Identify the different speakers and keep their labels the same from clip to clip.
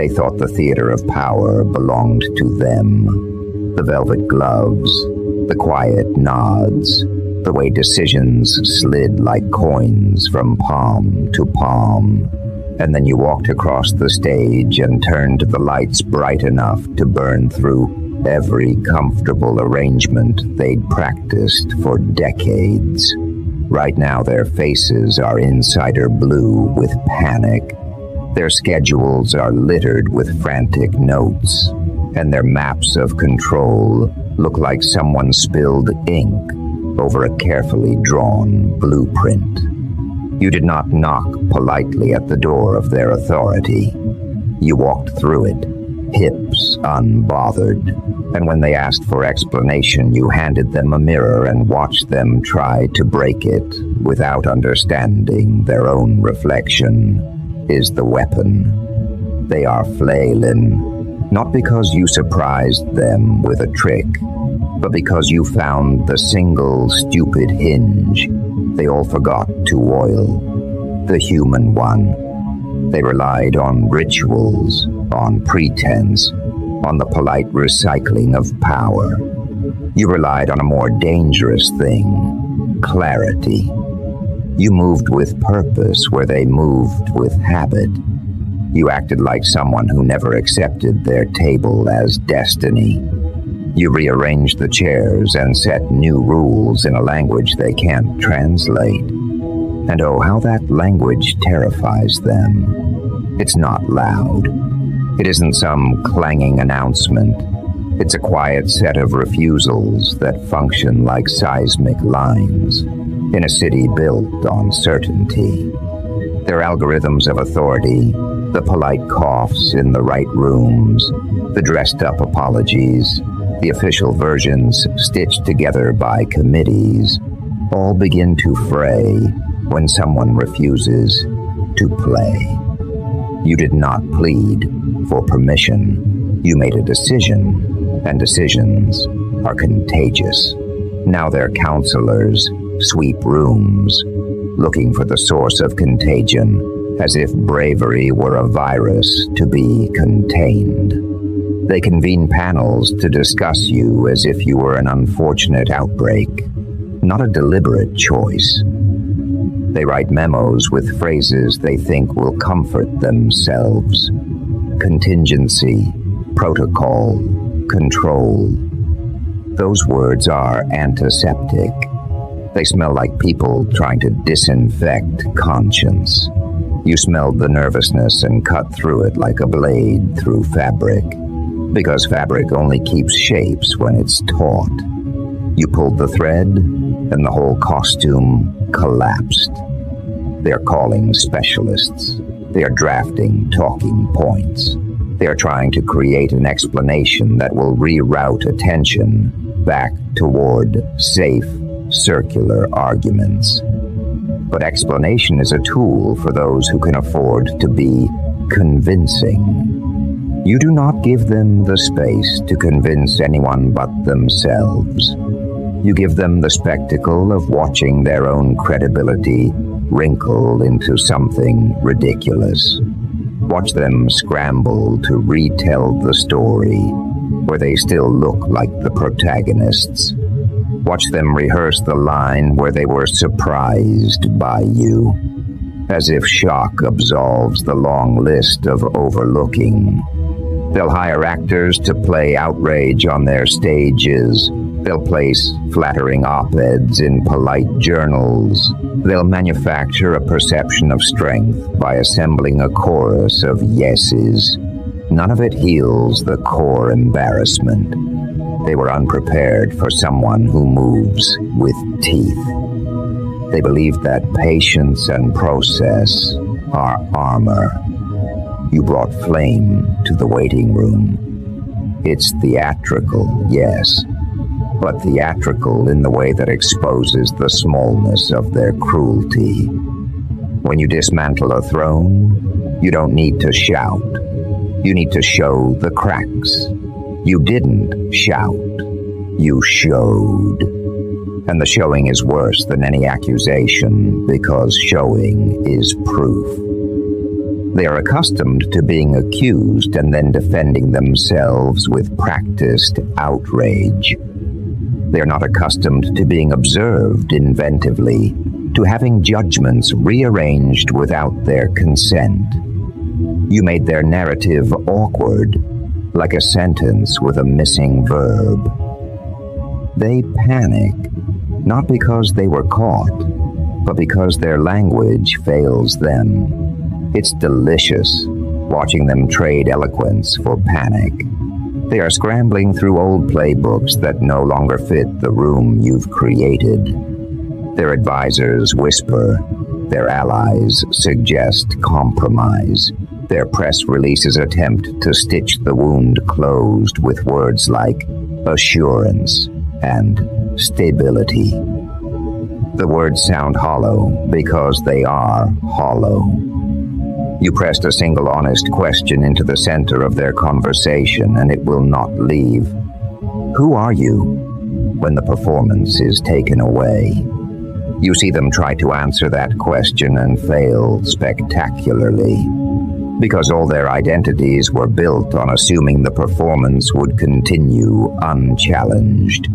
Speaker 1: They thought the theater of power belonged to them. The velvet gloves, the quiet nods, the way decisions slid like coins from palm to palm. And then you walked across the stage and turned the lights bright enough to burn through every comfortable arrangement they'd practiced for decades. Right now their faces are insider blue with panic. Their schedules are littered with frantic notes, and their maps of control look like someone spilled ink over a carefully drawn blueprint. You did not knock politely at the door of their authority. You walked through it, hips unbothered, and when they asked for explanation, you handed them a mirror and watched them try to break it without understanding their own reflection is the weapon. They are flailing, not because you surprised them with a trick, but because you found the single stupid hinge they all forgot to oil, the human one. They relied on rituals, on pretense, on the polite recycling of power. You relied on a more dangerous thing, clarity. You moved with purpose where they moved with habit. You acted like someone who never accepted their table as destiny. You rearranged the chairs and set new rules in a language they can't translate. And oh, how that language terrifies them. It's not loud. It isn't some clanging announcement. It's a quiet set of refusals that function like seismic lines in a city built on certainty. Their algorithms of authority, the polite coughs in the right rooms, the dressed-up apologies, the official versions stitched together by committees, all begin to fray when someone refuses to play. You did not plead for permission. You made a decision, and decisions are contagious. Now their counselors sweep rooms, looking for the source of contagion, as if bravery were a virus to be contained. They convene panels to discuss you as if you were an unfortunate outbreak, not a deliberate choice. They write memos with phrases they think will comfort themselves. Contingency, protocol, control. Those words are antiseptic. They smell like people trying to disinfect conscience. You smelled the nervousness and cut through it like a blade through fabric, because fabric only keeps shapes when it's taut. You pulled the thread, and the whole costume collapsed. They are calling specialists. They are drafting talking points. They are trying to create an explanation that will reroute attention back toward safe, circular arguments. But explanation is a tool for those who can afford to be convincing. You do not give them the space to convince anyone but themselves. You give them the spectacle of watching their own credibility wrinkle into something ridiculous. Watch them scramble to retell the story where they still look like the protagonists. Watch them rehearse the line where they were surprised by you, as if shock absolves the long list of overlooking. They'll hire actors to play outrage on their stages. They'll place flattering op-eds in polite journals. They'll manufacture a perception of strength by assembling a chorus of yeses. None of it heals the core embarrassment. They were unprepared for someone who moves with teeth. They believed that patience and process are armor. You brought flame to the waiting room. It's theatrical, yes, but theatrical in the way that exposes the smallness of their cruelty. When you dismantle a throne, you don't need to shout. You need to show the cracks. You didn't shout. You showed. And the showing is worse than any accusation because showing is proof. They are accustomed to being accused and then defending themselves with practiced outrage. They are not accustomed to being observed inventively, to having judgments rearranged without their consent. You made their narrative awkward, like a sentence with a missing verb. They panic, not because they were caught, but because their language fails them. It's delicious watching them trade eloquence for panic. They are scrambling through old playbooks that no longer fit the room you've created. Their advisors whisper. Their allies suggest compromise. Their press releases attempt to stitch the wound closed with words like assurance and stability. The words sound hollow because they are hollow. You pressed a single honest question into the center of their conversation, and it will not leave. Who are you when the performance is taken away? You see them try to answer that question and fail spectacularly, because all their identities were built on assuming the performance would continue unchallenged.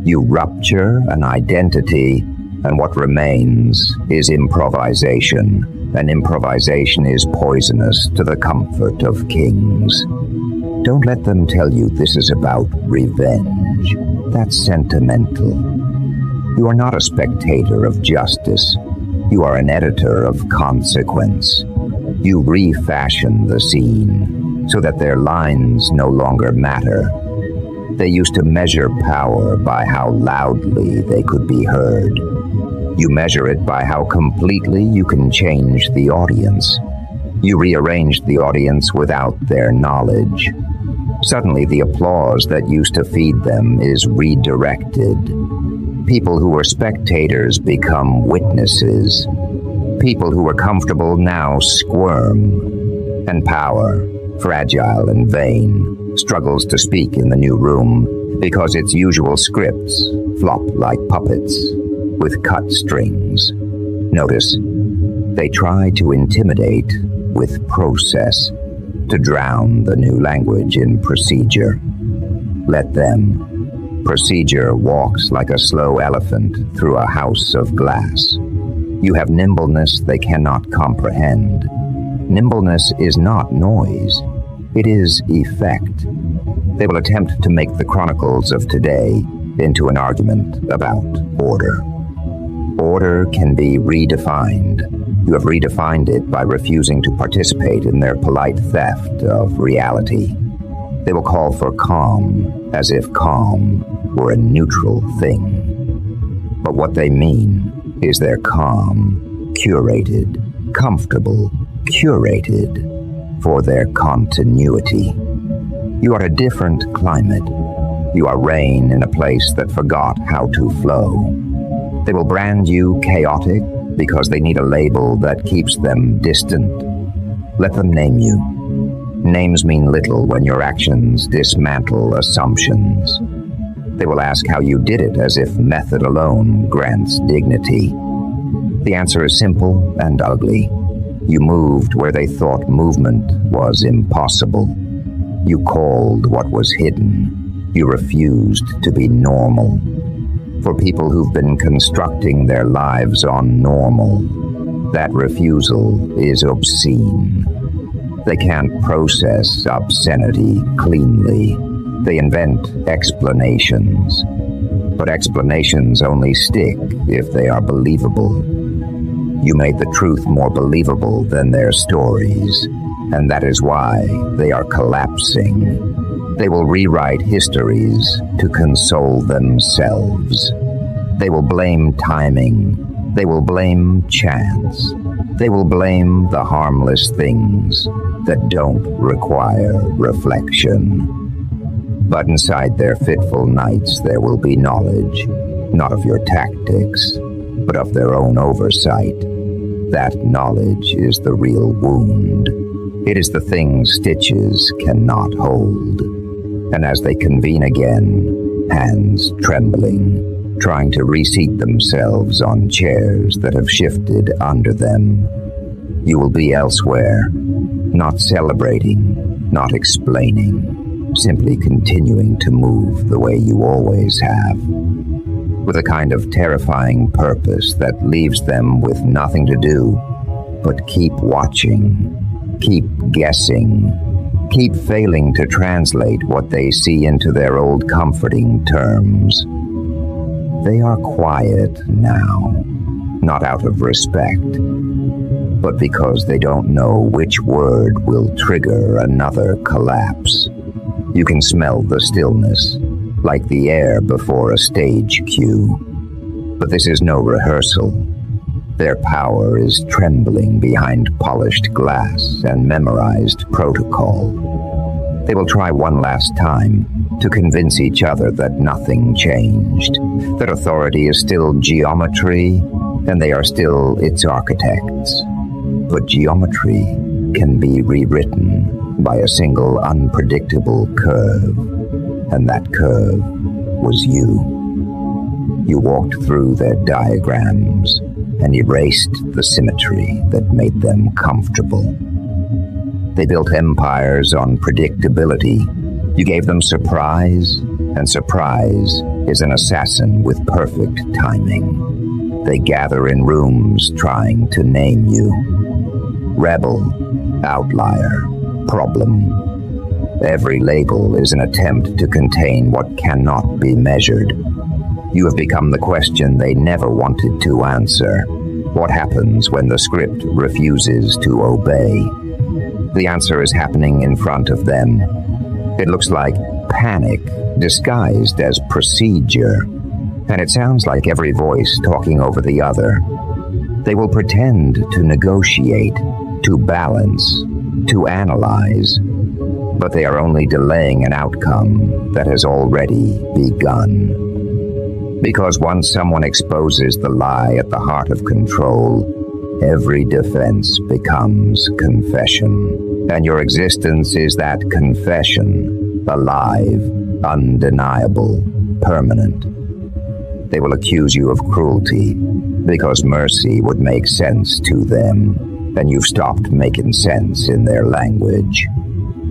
Speaker 1: You rupture an identity, and what remains is improvisation. And improvisation is poisonous to the comfort of kings. Don't let them tell you this is about revenge. That's sentimental. You are not a spectator of justice. You are an editor of consequence. You refashion the scene so that their lines no longer matter. They used to measure power by how loudly they could be heard. You measure it by how completely you can change the audience. You rearranged the audience without their knowledge. Suddenly, the applause that used to feed them is redirected. People who were spectators become witnesses. People who were comfortable now squirm. And power, fragile and vain, struggles to speak in the new room because its usual scripts flop like puppets with cut strings. Notice, they try to intimidate with process, to drown the new language in procedure. Let them. Procedure walks like a slow elephant through a house of glass. You have nimbleness they cannot comprehend. Nimbleness is not noise. It is effect. They will attempt to make the chronicles of today into an argument about order. Order can be redefined. You have redefined it by refusing to participate in their polite theft of reality. They will call for calm, as if calm were a neutral thing. But what they mean is their calm, curated, comfortable, curated for their continuity. You are a different climate. You are rain in a place that forgot how to flow. They will brand you chaotic because they need a label that keeps them distant. Let them name you. Names mean little when your actions dismantle assumptions. They will ask how you did it as if method alone grants dignity. The answer is simple and ugly. You moved where they thought movement was impossible. You called what was hidden. You refused to be normal. For people who've been constructing their lives on normal, that refusal is obscene. They can't process obscenity cleanly. They invent explanations. But explanations only stick if they are believable. You made the truth more believable than their stories, and that is why they are collapsing. They will rewrite histories to console themselves. They will blame timing. They will blame chance. They will blame the harmless things that don't require reflection. But inside their fitful nights there will be knowledge, not of your tactics, but of their own oversight. That knowledge is the real wound. It is the thing stitches cannot hold. And as they convene again, hands trembling, trying to reseat themselves on chairs that have shifted under them, you will be elsewhere, not celebrating, not explaining, simply continuing to move the way you always have, with a kind of terrifying purpose that leaves them with nothing to do but keep watching, keep guessing, keep failing to translate what they see into their old comforting terms. They are quiet now, not out of respect, but because they don't know which word will trigger another collapse. You can smell the stillness, like the air before a stage cue. But this is no rehearsal. Their power is trembling behind polished glass and memorized protocol. They will try one last time to convince each other that nothing changed, that authority is still geometry, and they are still its architects. But geometry can be rewritten by a single unpredictable curve, and that curve was you. You walked through their diagrams and erased the symmetry that made them comfortable. They built empires on predictability. You gave them surprise, and surprise is an assassin with perfect timing. They gather in rooms trying to name you. Rebel, outlier, problem. Every label is an attempt to contain what cannot be measured. You have become the question they never wanted to answer. What happens when the script refuses to obey? The answer is happening in front of them. It looks like panic disguised as procedure, and it sounds like every voice talking over the other. They will pretend to negotiate, to balance, to analyze, but they are only delaying an outcome that has already begun. Because once someone exposes the lie at the heart of control, every defense becomes confession. And your existence is that confession, alive, undeniable, permanent. They will accuse you of cruelty, because mercy would make sense to them, and you've stopped making sense in their language.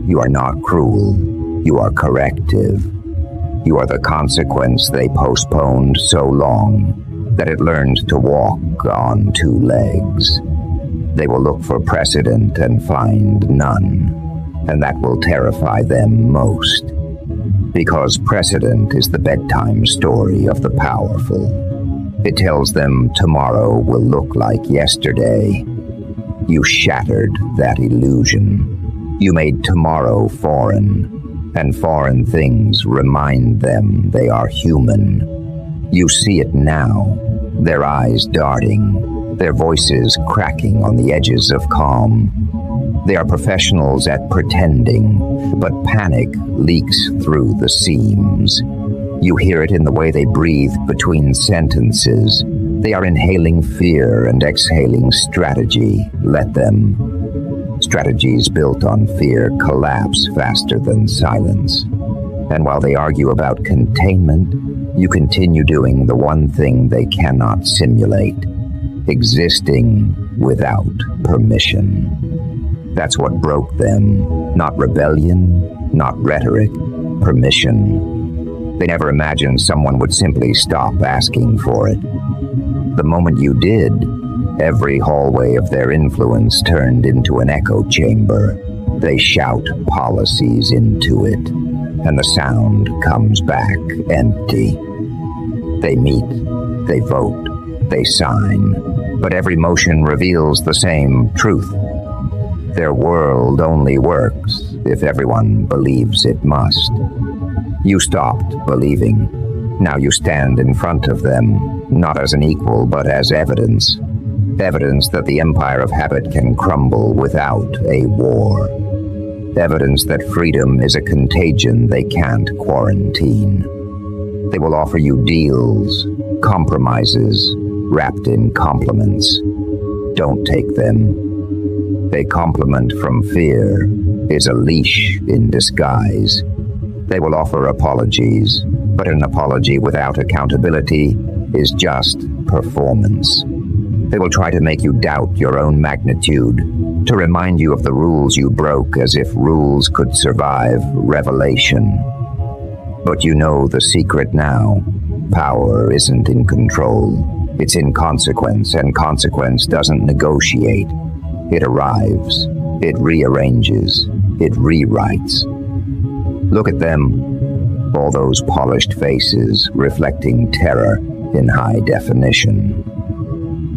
Speaker 1: You are not cruel, you are corrective. You are the consequence they postponed so long that it learned to walk on two legs. They will look for precedent and find none, and that will terrify them most, because precedent is the bedtime story of the powerful. It tells them tomorrow will look like yesterday. You shattered that illusion. You made tomorrow foreign, and foreign things remind them they are human. You see it now, their eyes darting, their voices cracking on the edges of calm. They are professionals at pretending, but panic leaks through the seams. You hear it in the way they breathe between sentences. They are inhaling fear and exhaling strategy. Let them. Strategies built on fear collapse faster than silence. And while they argue about containment, you continue doing the one thing they cannot simulate, existing without permission. That's what broke them. Not rebellion, not rhetoric, permission. They never imagined someone would simply stop asking for it. The moment you did, every hallway of their influence turned into an echo chamber. They shout policies into it, and the sound comes back empty. They meet, they vote, they sign, but every motion reveals the same truth. Their world only works if everyone believes it must. You stopped believing. Now you stand in front of them, not as an equal, but as evidence. Evidence that the empire of habit can crumble without a war. Evidence that freedom is a contagion they can't quarantine. They will offer you deals, compromises, wrapped in compliments. Don't take them. A compliment from fear is a leash in disguise. They will offer apologies, but an apology without accountability is just performance. They will try to make you doubt your own magnitude, to remind you of the rules you broke as if rules could survive revelation. But you know the secret now. Power isn't in control. It's in consequence, and consequence doesn't negotiate. It arrives. It rearranges. It rewrites. Look at them, all those polished faces reflecting terror in high definition.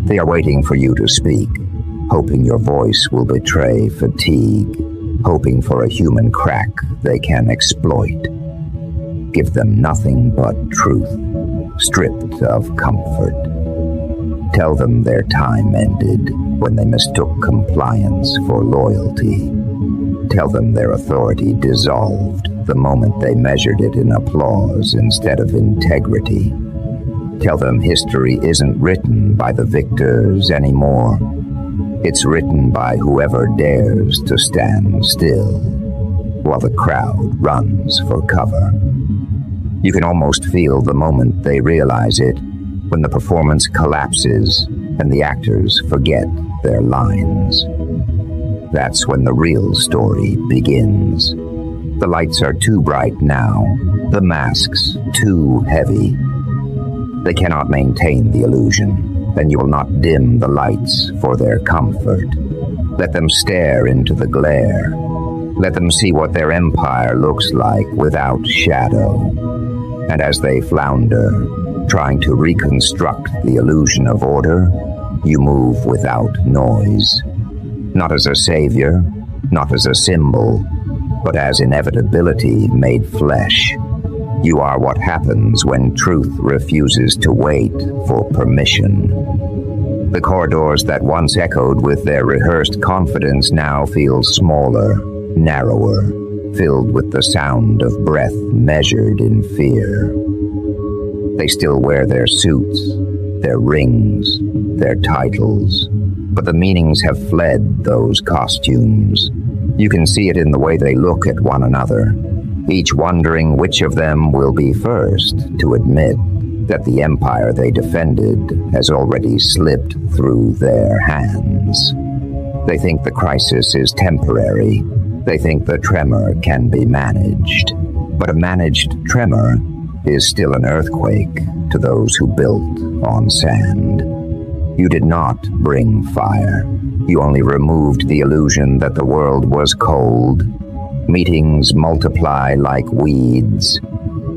Speaker 1: They are waiting for you to speak, hoping your voice will betray fatigue, hoping for a human crack they can exploit. Give them nothing but truth, stripped of comfort. Tell them their time ended when they mistook compliance for loyalty. Tell them their authority dissolved the moment they measured it in applause instead of integrity. Tell them history isn't written by the victors anymore. It's written by whoever dares to stand still while the crowd runs for cover. You can almost feel the moment they realize it, when the performance collapses and the actors forget their lines. That's when the real story begins. The lights are too bright now, the masks too heavy. They cannot maintain the illusion, and you will not dim the lights for their comfort. Let them stare into the glare. Let them see what their empire looks like without shadow. And as they flounder, trying to reconstruct the illusion of order, you move without noise. Not as a savior, not as a symbol, but as inevitability made flesh. You are what happens when truth refuses to wait for permission. The corridors that once echoed with their rehearsed confidence now feel smaller, narrower, filled with the sound of breath measured in fear. They still wear their suits, their rings, their titles, but the meanings have fled those costumes. You can see it in the way they look at one another, each wondering which of them will be first to admit that the empire they defended has already slipped through their hands. They think the crisis is temporary. They think the tremor can be managed. But a managed tremor is still an earthquake to those who built on sand. You did not bring fire. You only removed the illusion that the world was cold. Meetings multiply like weeds.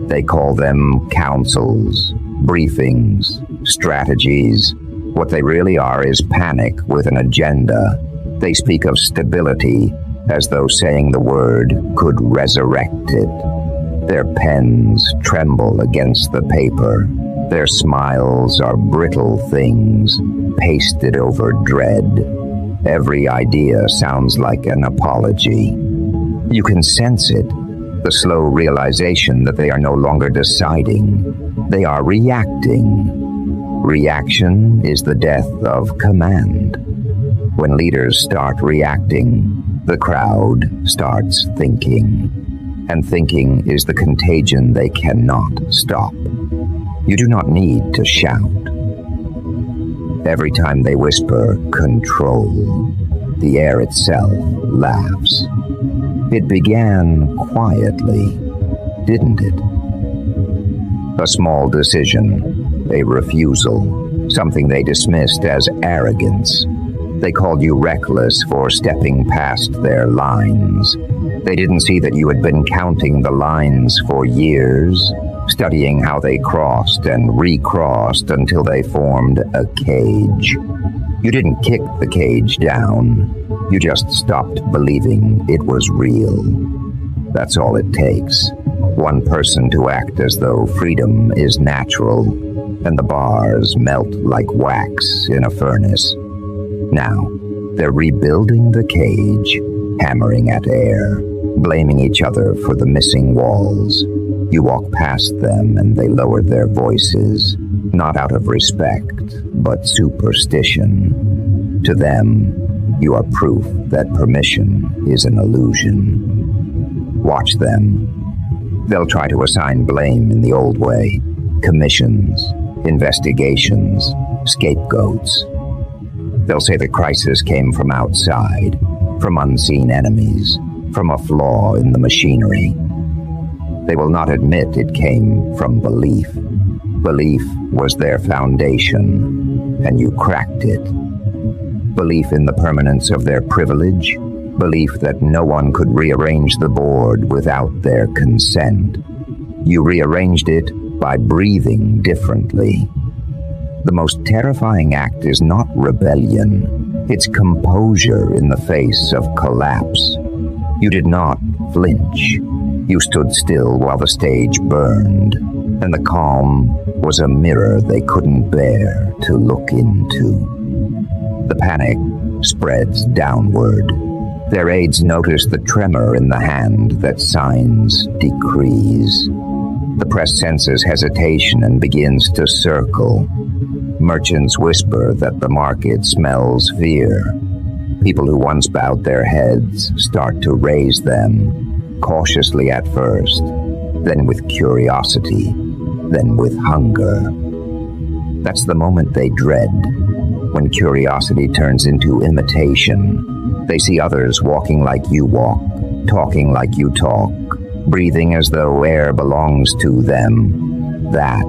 Speaker 1: They call them councils, briefings, strategies. What they really are is panic with an agenda. They speak of stability as though saying the word could resurrect it. Their pens tremble against the paper. Their smiles are brittle things, pasted over dread. Every idea sounds like an apology. You can sense it, the slow realization that they are no longer deciding. They are reacting. Reaction is the death of command. When leaders start reacting, the crowd starts thinking. And thinking is the contagion they cannot stop. You do not need to shout. Every time they whisper, control, the air itself laughs. It began quietly, didn't it? A small decision, a refusal, something they dismissed as arrogance. They called you reckless for stepping past their lines. They didn't see that you had been counting the lines for years, studying how they crossed and recrossed until they formed a cage. You didn't kick the cage down. You just stopped believing it was real. That's all it takes. One person to act as though freedom is natural, and the bars melt like wax in a furnace. Now, they're rebuilding the cage, hammering at air, blaming each other for the missing walls. You walk past them and they lower their voices, not out of respect, but superstition. To them, you are proof that permission is an illusion. Watch them. They'll try to assign blame in the old way. Commissions, investigations, scapegoats. They'll say the crisis came from outside, from unseen enemies, from a flaw in the machinery. They will not admit it came from belief. Belief was their foundation, and you cracked it. Belief in the permanence of their privilege, belief that no one could rearrange the board without their consent. You rearranged it by breathing differently. The most terrifying act is not rebellion, it's composure in the face of collapse. You did not flinch. You stood still while the stage burned, and the calm was a mirror they couldn't bear to look into. The panic spreads downward. Their aides notice the tremor in the hand that signs decrees. The press senses hesitation and begins to circle. Merchants whisper that the market smells fear. People who once bowed their heads start to raise them, cautiously at first, then with curiosity, then with hunger. That's the moment they dread, when curiosity turns into imitation. They see others walking like you walk, talking like you talk, breathing as though air belongs to them. That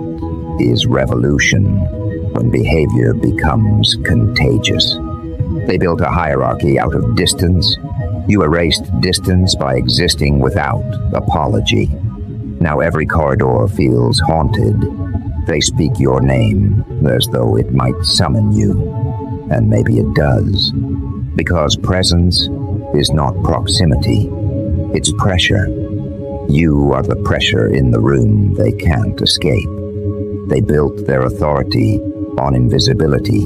Speaker 1: is revolution, when behavior becomes contagious. They built a hierarchy out of distance. You erased distance by existing without apology. Now every corridor feels haunted. They speak your name as though it might summon you. And maybe it does. Because presence is not proximity. It's pressure. You are the pressure in the room they can't escape. They built their authority on invisibility,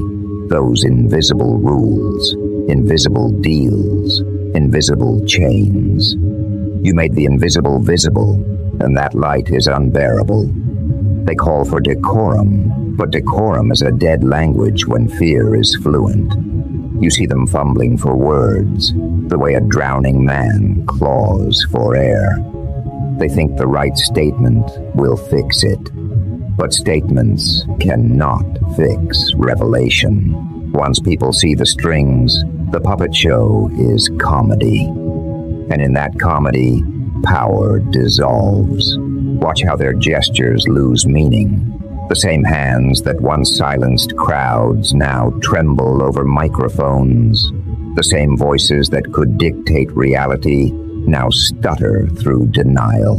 Speaker 1: those invisible rules, invisible deals, invisible chains. You made the invisible visible, and that light is unbearable. They call for decorum, but decorum is a dead language when fear is fluent. You see them fumbling for words, the way a drowning man claws for air. They think the right statement will fix it. But statements cannot fix revelation. Once people see the strings, the puppet show is comedy. And in that comedy, power dissolves. Watch how their gestures lose meaning. The same hands that once silenced crowds now tremble over microphones. The same voices that could dictate reality now stutter through denial.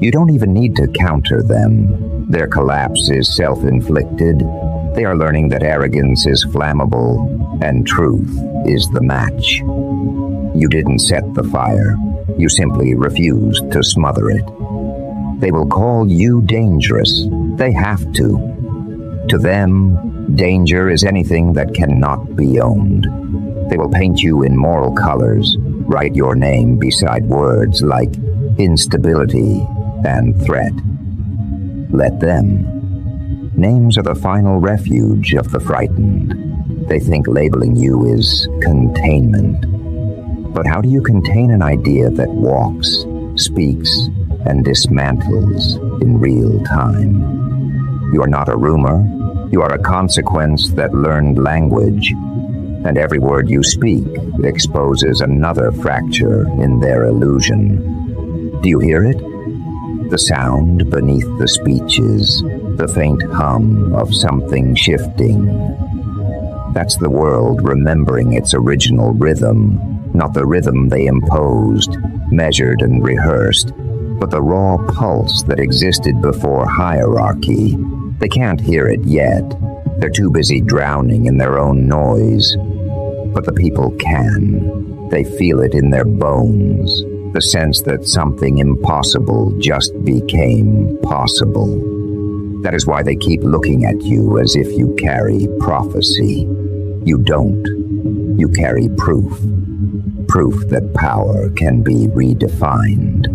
Speaker 1: You don't even need to counter them. Their collapse is self-inflicted. They are learning that arrogance is flammable and truth is the match. You didn't set the fire. You simply refused to smother it. They will call you dangerous. They have to. To them, danger is anything that cannot be owned. They will paint you in moral colors, write your name beside words like instability and threat. Let them. Names are the final refuge of the frightened. They think labeling you is containment. But how do you contain an idea that walks, speaks, and dismantles in real time? You are not a rumor. You are a consequence that learned language. And every word you speak exposes another fracture in their illusion. Do you hear it? The sound beneath the speeches, the faint hum of something shifting. That's the world remembering its original rhythm, not the rhythm they imposed, measured and rehearsed, but the raw pulse that existed before hierarchy. They can't hear it yet. They're too busy drowning in their own noise. But the people can. They feel it in their bones. The sense that something impossible just became possible. That is why they keep looking at you as if you carry prophecy. You don't. You carry proof. Proof that power can be redefined.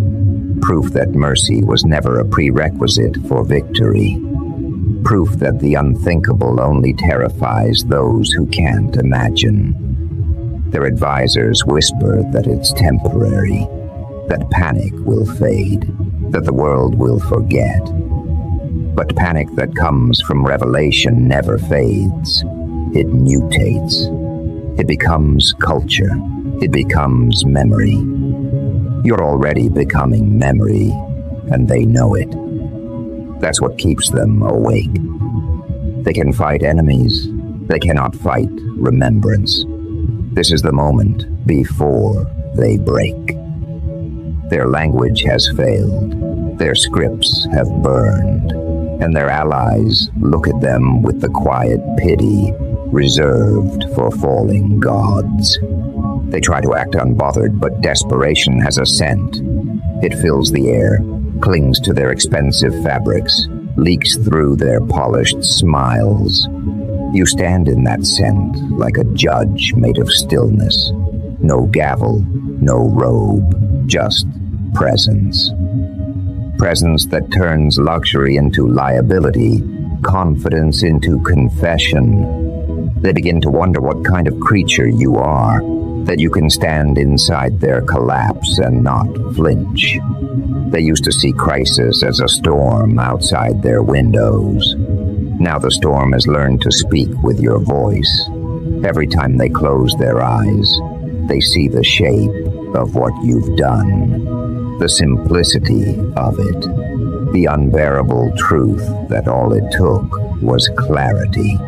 Speaker 1: Proof that mercy was never a prerequisite for victory. Proof that the unthinkable only terrifies those who can't imagine. Their advisors whisper that it's temporary, that panic will fade, that the world will forget. But panic that comes from revelation never fades. it mutates. It becomes culture. It becomes memory. You're already becoming memory, and they know it. That's what keeps them awake. They can fight enemies. They cannot fight remembrance. This is the moment before they break. Their language has failed. Their scripts have burned. And their allies look at them with the quiet pity reserved for falling gods. They try to act unbothered, but desperation has a scent. It fills the air, clings to their expensive fabrics, leaks through their polished smiles. You stand in that scent like a judge made of stillness. No gavel, no robe, just presence. Presence that turns luxury into liability, confidence into confession. They begin to wonder what kind of creature you are, that you can stand inside their collapse and not flinch. They used to see crisis as a storm outside their windows. Now the storm has learned to speak with your voice. Every time they close their eyes, they see the shape of what you've done, the simplicity of it, the unbearable truth that all it took was clarity.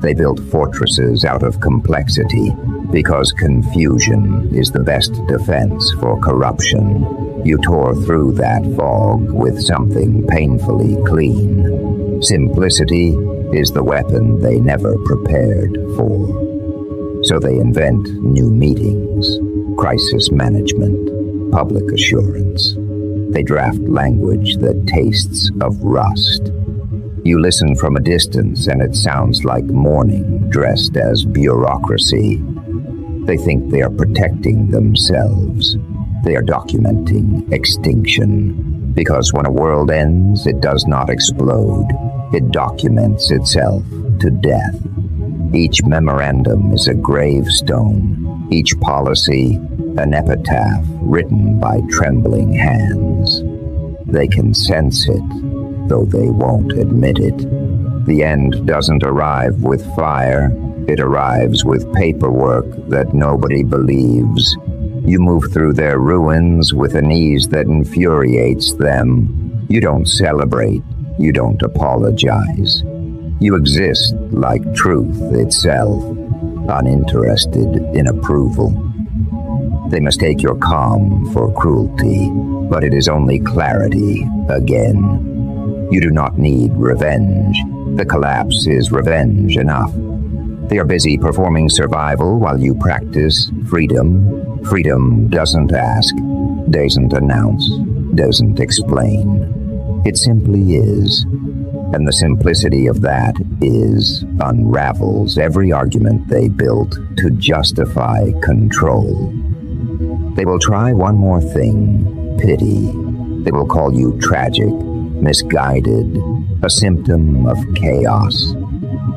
Speaker 1: They built fortresses out of complexity because confusion is the best defense for corruption. You tore through that fog with something painfully clean. Simplicity is the weapon they never prepared for. So they invent new meetings, crisis management, public assurance. They draft language that tastes of rust. You listen from a distance and it sounds like mourning dressed as bureaucracy. They think they are protecting themselves. They are documenting extinction. Because when a world ends, it does not explode. It documents itself to death. Each memorandum is a gravestone. Each policy, an epitaph written by trembling hands. They can sense it, though they won't admit it. The end doesn't arrive with fire. It arrives with paperwork that nobody believes. You move through their ruins with an ease that infuriates them. You don't celebrate. You don't apologize. You exist like truth itself, uninterested in approval. They mistake your calm for cruelty, but it is only clarity again. You do not need revenge. The collapse is revenge enough. They are busy performing survival while you practice freedom. Freedom doesn't ask, doesn't announce, doesn't explain. It simply is. And the simplicity of that unravels every argument they built to justify control. They will try one more thing, pity. They will call you tragic, misguided, a symptom of chaos.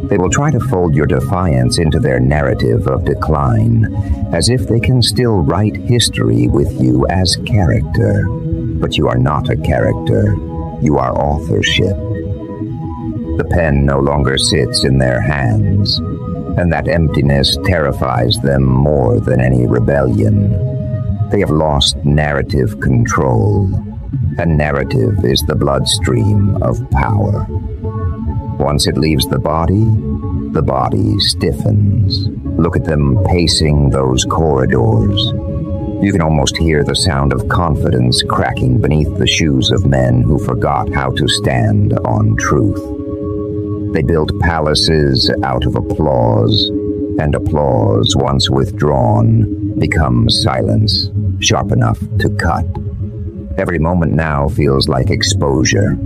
Speaker 1: They will try to fold your defiance into their narrative of decline, as if they can still write history with you as character. But you are not a character. You are authorship. The pen no longer sits in their hands, and that emptiness terrifies them more than any rebellion. They have lost narrative control, and narrative is the bloodstream of power. Once it leaves the body stiffens. Look at them pacing those corridors. You can almost hear the sound of confidence cracking beneath the shoes of men who forgot how to stand on truth. They built palaces out of applause, and applause, once withdrawn, becomes silence, sharp enough to cut. Every moment now feels like exposure.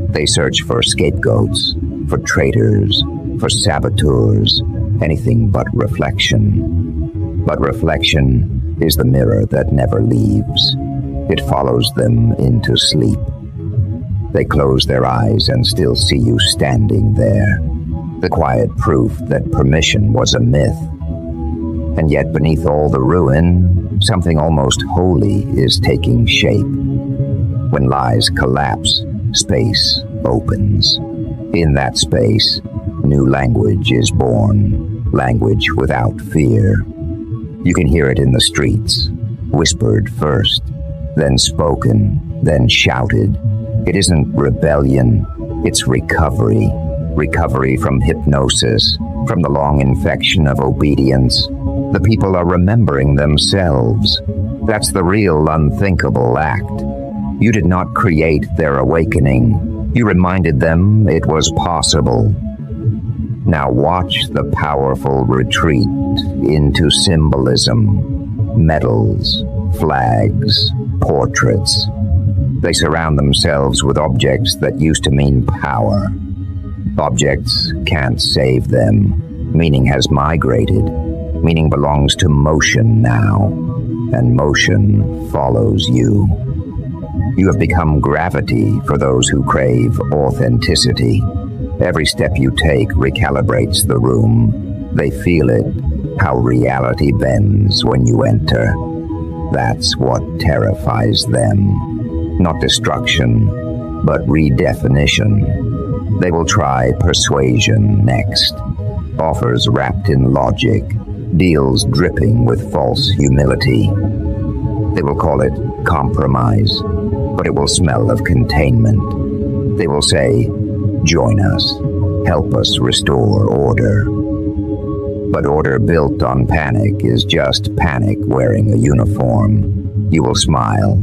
Speaker 1: They search for scapegoats, for traitors, for saboteurs, anything but reflection. But reflection is the mirror that never leaves. It follows them into sleep. They close their eyes and still see you standing there, the quiet proof that permission was a myth. And yet beneath all the ruin, something almost holy is taking shape. When lies collapse, space opens. In that space, new language is born, language without fear. You can hear it in the streets, whispered first, then spoken, then shouted. It isn't rebellion, it's recovery. Recovery from hypnosis, from the long infection of obedience. The people are remembering themselves. That's the real unthinkable act. You did not create their awakening. You reminded them it was possible. Now watch the powerful retreat into symbolism. Medals, flags, portraits. They surround themselves with objects that used to mean power. Objects can't save them. Meaning has migrated. Meaning belongs to motion now, and motion follows you. You have become gravity for those who crave authenticity. Every step you take recalibrates the room. They feel it, how reality bends when you enter. That's what terrifies them. Not destruction, but redefinition. They will try persuasion next. Offers wrapped in logic, deals dripping with false humility. They will call it compromise, but it will smell of containment. They will say, join us, help us restore order. But order built on panic is just panic wearing a uniform. You will smile,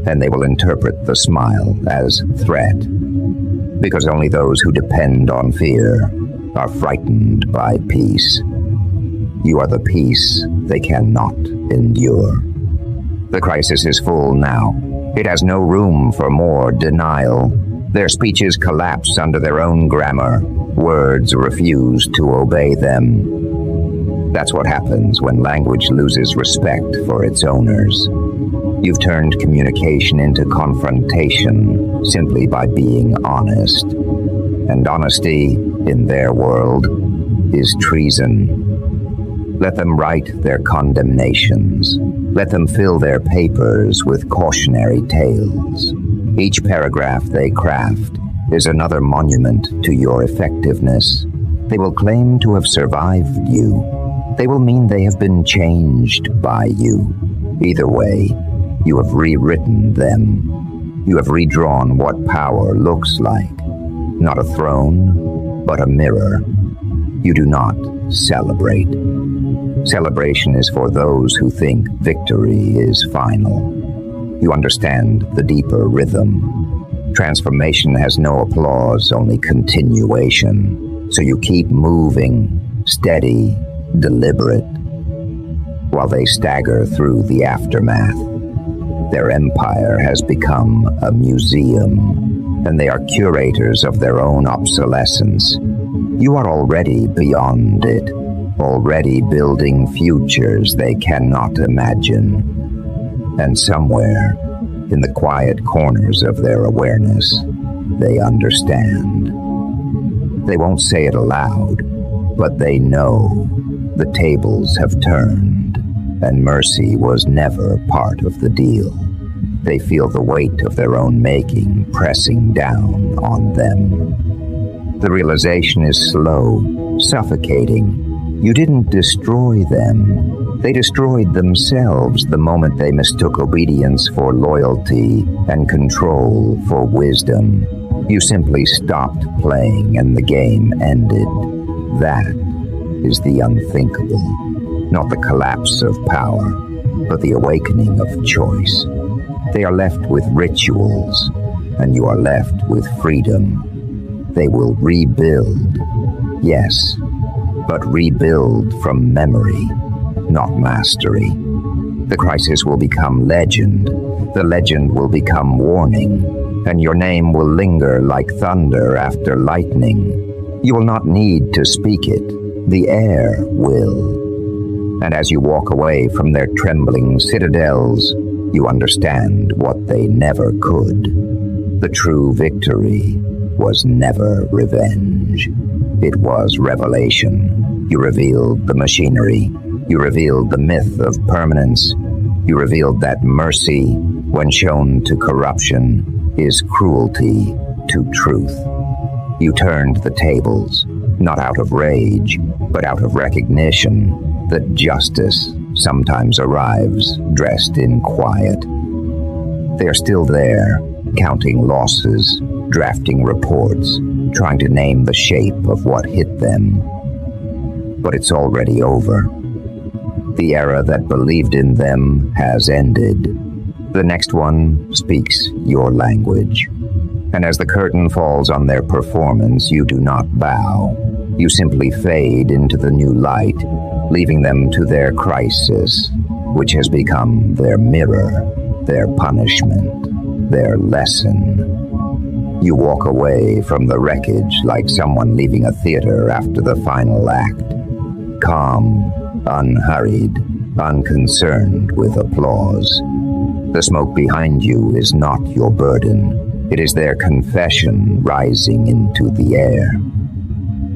Speaker 1: and they will interpret the smile as threat. Because only those who depend on fear are frightened by peace. You are the peace they cannot endure. The crisis is full now. It has no room for more denial. Their speeches collapse under their own grammar. Words refuse to obey them. That's what happens when language loses respect for its owners. You've turned communication into confrontation simply by being honest. And honesty, in their world, is treason. Let them write their condemnations. Let them fill their papers with cautionary tales. Each paragraph they craft is another monument to your effectiveness. They will claim to have survived you. They will mean they have been changed by you. Either way, you have rewritten them. You have redrawn what power looks like. Not a throne, but a mirror. You do not celebrate. Celebration is for those who think victory is final. You understand the deeper rhythm. Transformation has no applause, only continuation. So you keep moving, steady, deliberate, while they stagger through the aftermath. Their empire has become a museum, and they are curators of their own obsolescence. You are already beyond it, already building futures they cannot imagine. And somewhere, in the quiet corners of their awareness, they understand. They won't say it aloud, but they know the tables have turned, and mercy was never part of the deal. They feel the weight of their own making pressing down on them. The realization is slow, suffocating. You didn't destroy them. They destroyed themselves the moment they mistook obedience for loyalty and control for wisdom. You simply stopped playing and the game ended. That is the unthinkable. Not the collapse of power, but the awakening of choice. They are left with rituals, and you are left with freedom. They will rebuild, yes, but rebuild from memory, not mastery. The crisis will become legend. The legend will become warning, and your name will linger like thunder after lightning. You will not need to speak it. The air will. And as you walk away from their trembling citadels, you understand what they never could. The true victory was never revenge. It was revelation. You revealed the machinery. You revealed the myth of permanence. You revealed that mercy, when shown to corruption, is cruelty to truth. You turned the tables, not out of rage, but out of recognition that justice sometimes arrives dressed in quiet. They're still there, counting losses, drafting reports, trying to name the shape of what hit them. But it's already over. The era that believed in them has ended. The next one speaks your language. And as the curtain falls on their performance, you do not bow. You simply fade into the new light, leaving them to their crisis, which has become their mirror, their punishment, their lesson. You walk away from the wreckage like someone leaving a theater after the final act, calm, unhurried, unconcerned with applause. The smoke behind you is not your burden. It is their confession rising into the air.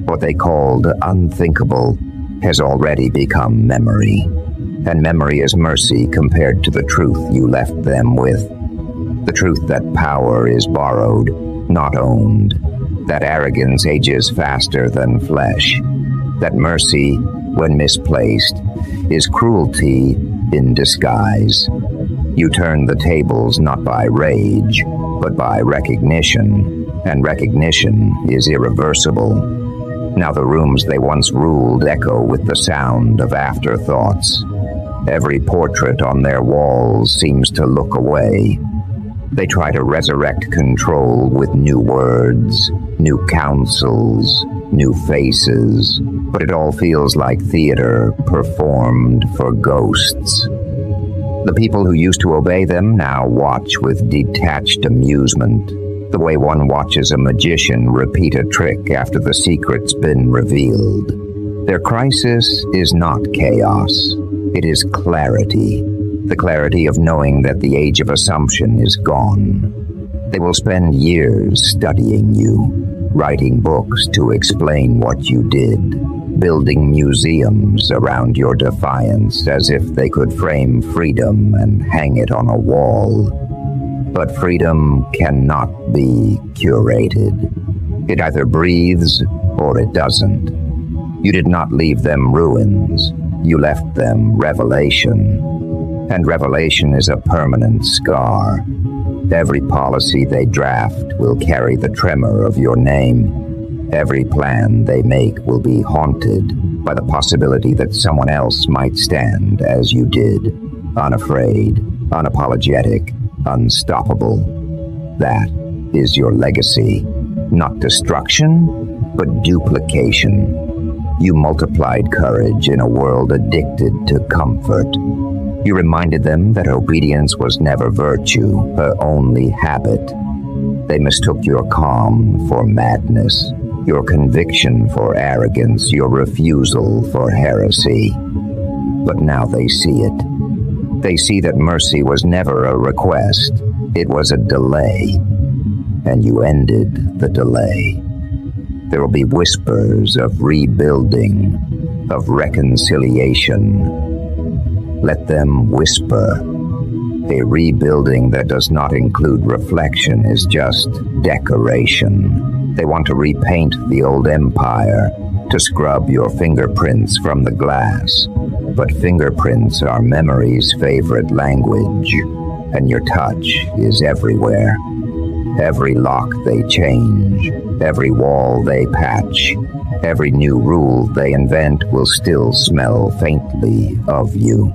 Speaker 1: What they called unthinkable has already become memory, and memory is mercy compared to the truth you left them with. The truth that power is borrowed, not owned, that arrogance ages faster than flesh, that mercy, when misplaced, is cruelty in disguise. You turn the tables not by rage, but by recognition, and recognition is irreversible. Now the rooms they once ruled echo with the sound of afterthoughts. Every portrait on their walls seems to look away. They try to resurrect control with new words, new counsels, new faces, but it all feels like theater performed for ghosts. The people who used to obey them now watch with detached amusement, the way one watches a magician repeat a trick after the secret's been revealed. Their crisis is not chaos. It is clarity, the clarity of knowing that the age of assumption is gone. They will spend years studying you, writing books to explain what you did, building museums around your defiance as if they could frame freedom and hang it on a wall. But freedom cannot be curated. It either breathes or it doesn't. You did not leave them ruins. You left them revelation. And revelation is a permanent scar. Every policy they draft will carry the tremor of your name. Every plan they make will be haunted by the possibility that someone else might stand as you did, unafraid, unapologetic, unstoppable. That is your legacy. Not destruction, but duplication. You multiplied courage in a world addicted to comfort. You reminded them that obedience was never virtue, but only habit. They mistook your calm for madness, your conviction for arrogance, your refusal for heresy. But now they see it. They see that mercy was never a request. It was a delay. And you ended the delay. There will be whispers of rebuilding, of reconciliation. Let them whisper. A rebuilding that does not include reflection is just decoration. They want to repaint the old empire, to scrub your fingerprints from the glass. But fingerprints are memory's favorite language, and your touch is everywhere. Every lock they change, every wall they patch, every new rule they invent will still smell faintly of you.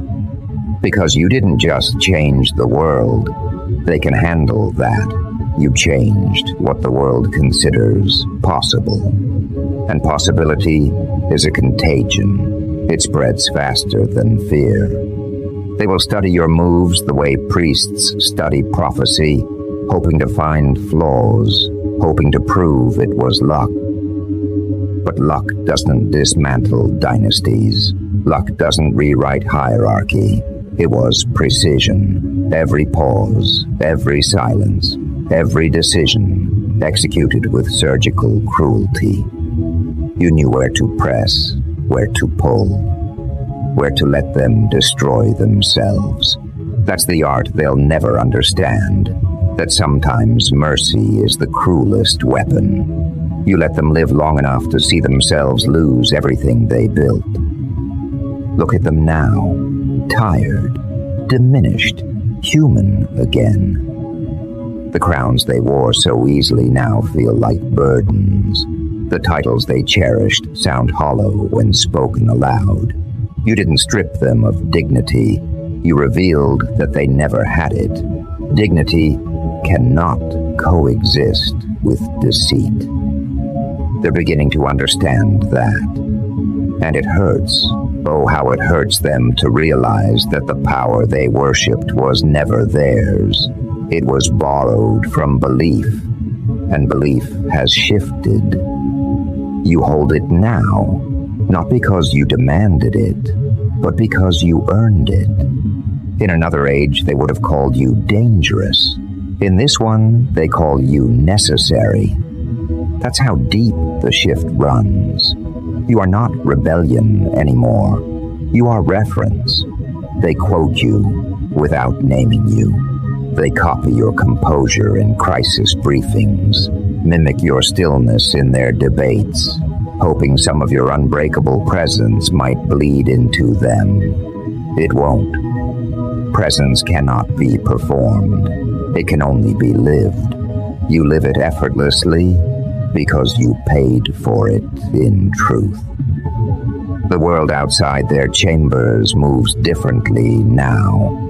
Speaker 1: Because you didn't just change the world, they can handle that. You changed what the world considers possible. And possibility is a contagion. It spreads faster than fear. They will study your moves the way priests study prophecy, hoping to find flaws, hoping to prove it was luck. But luck doesn't dismantle dynasties. Luck doesn't rewrite hierarchy. It was precision. Every pause, every silence, every decision executed with surgical cruelty. You knew where to press, where to pull, where to let them destroy themselves. That's the art they'll never understand, that sometimes mercy is the cruelest weapon. You let them live long enough to see themselves lose everything they built. Look at them now, tired, diminished, human again. The crowns they wore so easily now feel like burdens. The titles they cherished sound hollow when spoken aloud. You didn't strip them of dignity. You revealed that they never had it. Dignity cannot coexist with deceit. They're beginning to understand that. And it hurts. Oh, how it hurts them to realize that the power they worshipped was never theirs. It was borrowed from belief, and belief has shifted. You hold it now, not because you demanded it, but because you earned it. In another age, they would have called you dangerous. In this one, they call you necessary. That's how deep the shift runs. You are not rebellion anymore. You are reference. They quote you without naming you. They copy your composure in crisis briefings, mimic your stillness in their debates, hoping some of your unbreakable presence might bleed into them. It won't. Presence cannot be performed. It can only be lived. You live it effortlessly because you paid for it in truth. The world outside their chambers moves differently now.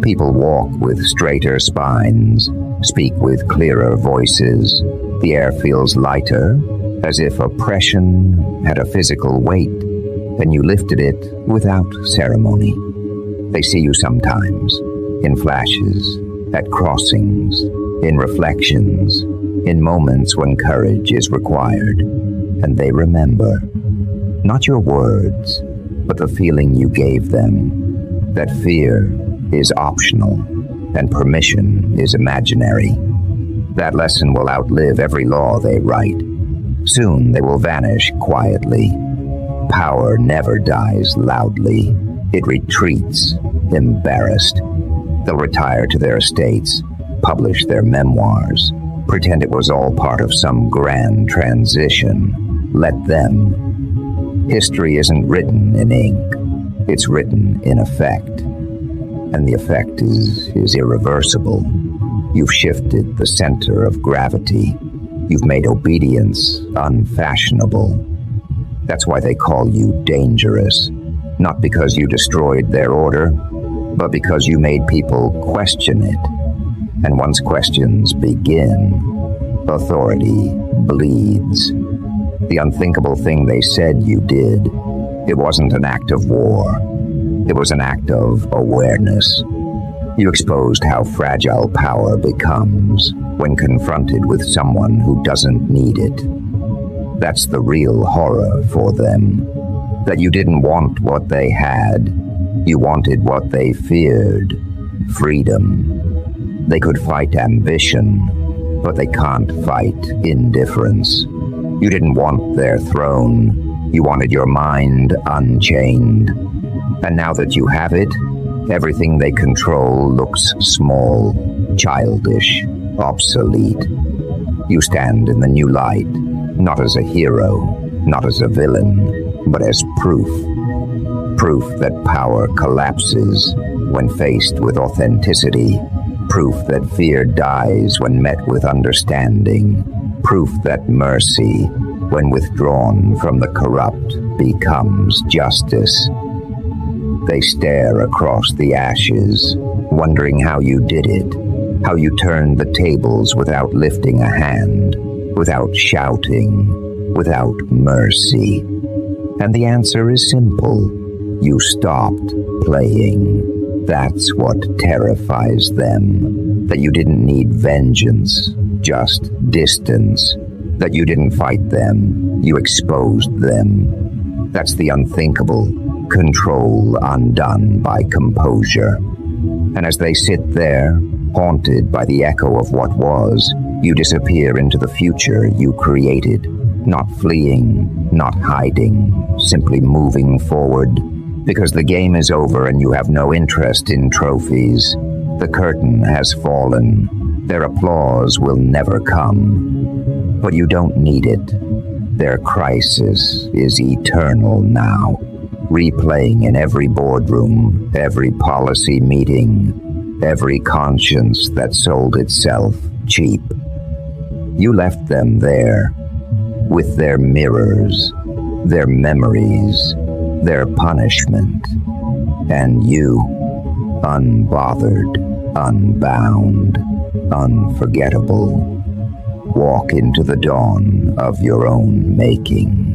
Speaker 1: People walk with straighter spines, speak with clearer voices. The air feels lighter, as if oppression had a physical weight, and you lifted it without ceremony. They see you sometimes, in flashes, at crossings, in reflections, in moments when courage is required, and they remember. Not your words, but the feeling you gave them, that fear is optional and permission is imaginary. That lesson will outlive every law they write. Soon they will vanish quietly. Power never dies loudly. It retreats, embarrassed. They'll retire to their estates, publish their memoirs, pretend it was all part of some grand transition. Let them. History isn't written in ink. It's written in effect. And the effect is irreversible. You've shifted the center of gravity. You've made obedience unfashionable. That's why they call you dangerous. Not because you destroyed their order, but because you made people question it. And once questions begin, authority bleeds. The unthinkable thing they said you did, it wasn't an act of war. It was an act of awareness. You exposed how fragile power becomes when confronted with someone who doesn't need it. That's the real horror for them. That you didn't want what they had. You wanted what they feared. Freedom. They could fight ambition, but they can't fight indifference. You didn't want their throne. You wanted your mind unchained. And now that you have it, everything they control looks small, childish, obsolete. You stand in the new light, not as a hero, not as a villain, but as proof. Proof that power collapses when faced with authenticity. Proof that fear dies when met with understanding. Proof that mercy, when withdrawn from the corrupt, becomes justice. They stare across the ashes, wondering how you did it, how you turned the tables without lifting a hand, without shouting, without mercy. And the answer is simple. You stopped playing. That's what terrifies them. That you didn't need vengeance, just distance. That you didn't fight them, you exposed them. That's the unthinkable. Control undone by composure. And as they sit there, haunted by the echo of what was, you disappear into the future you created. Not fleeing, not hiding, simply moving forward. Because the game is over and you have no interest in trophies. The curtain has fallen. Their applause will never come. But you don't need it. Their crisis is eternal now, replaying in every boardroom, every policy meeting, every conscience that sold itself cheap. You left them there, with their mirrors, their memories, their punishment, and you, unbothered, unbound, unforgettable, walk into the dawn of your own making.